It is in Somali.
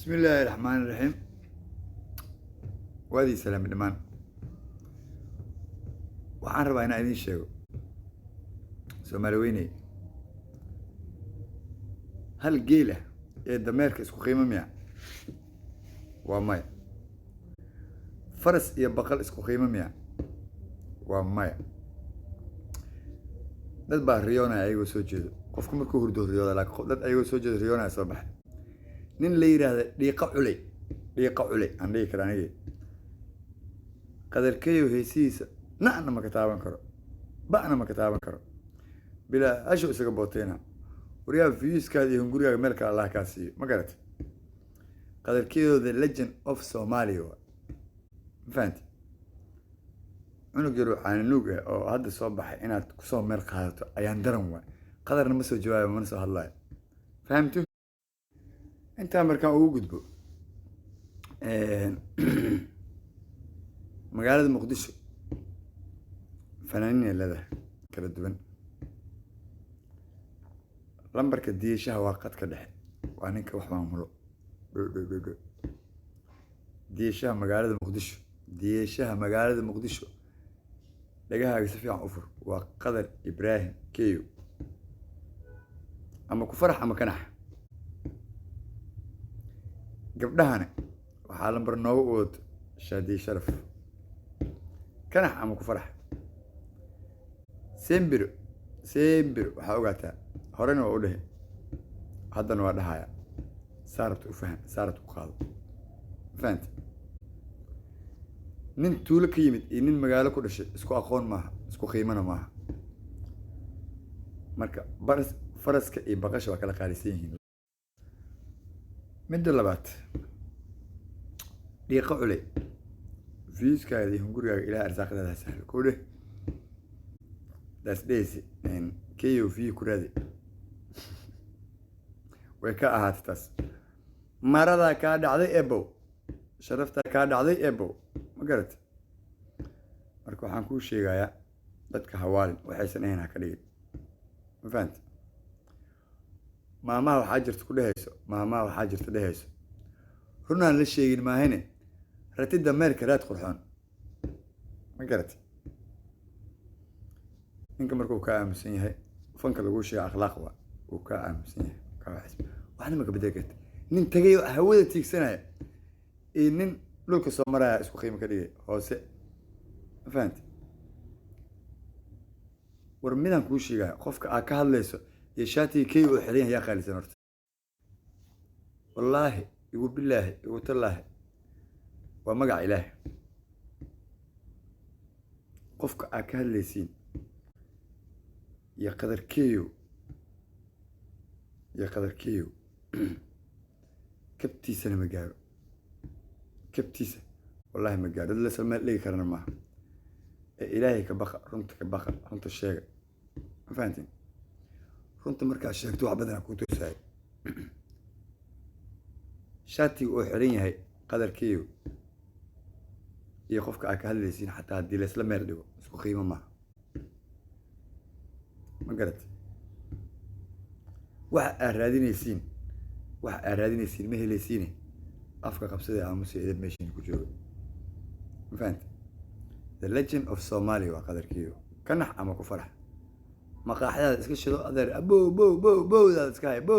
بسم الله الرحمن الرحيم. وادي سلام دمان. waxaan rabaa inaan idin sheego Soomaaliweynay hal geel ah ee dameerka isku qiimo miya waa maya faras iyo baqal isku qiimo miya waa maya dad baa riyoonaya ayagoo soo jeedo qofku markuu hurdo riyooda laakiin dad ayagoo soo jeedo riyoonaya soo baxay nin la yiraahdo dhiiqa culay aan dhihi karaa aniga qadarkeeyo heesiisa نحن ما كتابن كرو بقنا ما كتابن كرو بلا أشو إسقى بوتينا وريا فيوس كذي هنقولي ملك الله كاسي ما قالت قدر كيو the legend of Somalia هو فهمت أنا جرو عن نوجة أو هذا الصباح إن تصوم ملك هذا أيان درم قدر نمسو جواب منسو هالله فهمتوا أنت أمريكا وجود بو مقالة مقدسو فنانين اللي ده كلا دوان لمبرك ديشها وقت كده وانك وحوان ملو ديشها مقالة مقدشو ديشها مقالة مقدشو لقاها يسفي عن أفر وقدر إبراهيم كيو أما كفرح أما كنح قبلها أنا وحالا برنوود شادي شرف كنح أما كفرح سيمبر waxaa ogaataa horena waa u dhahay haddana waa dhahaya saarabta u fahan saarabta u qaado fahanta nin tuulo ka yimid iyo nin magaalo ku dhashay isku aqoon maaha isku qiimana maaha marka faraska iyo baqasha waa kala qaalisan yihiin midda labaad dhiiqa culay fiiskaaga iyo hungurigaaga ilaah arsaaqadaada sahlo kuu dheh that's daisy and KUV kuradi way ka ahaatay taas marada ka dhacday ebo sharafta ka dhacday ebo ma garat marka waxaan ku sheegayaa dadka hawaalin waxaysan ahayn ka dhigin ma fahant maamaha waxaa jirta ku dhehayso maamaha waxaa jirta dhehayso runaan la sheegin maahane ratida meerka raad qurxoon ma garat ninka markuu ka aaminsan yahay fanka lagu sheegay akhlaaq waa uu ka aaminsan yahay ka waxis waxna ma ka bedel nin tagay hawada tiigsanaya ee nin dhulka soo maraya isku qiimo ka dhigay hoose fahant war midaan ku sheegay qofka aad ka hadlayso iyo shaati kay oo xiran yahay qaalisan horta wallahi igu billahi igu tallahi waa magac ilaahi qofka aad ka hadlaysiin يا قدر كيو كبتيسة أنا مقارو كبتيسة والله مقارو اللي سلمان لي كرنا معها إلهي كبخ رنت كبخ رنت الشيء فهمتين رنت مركز الشيء توع بدنا كنتو ساي شاتي وحرين هاي قدر كيو يخوفك أكل ليسين حتى هدي لسلمان يردو اسكو خيمة معها ما قلت واحد أرادينيسين ما هي ليسيني أفكار قبصة عاموسي إذا ماشيين كجوا فهمت The Legend of Somalia وقدر كيو كنح أما كفرح ما قاعد إسكت شلو أدر أبو بو ذا سكاي بو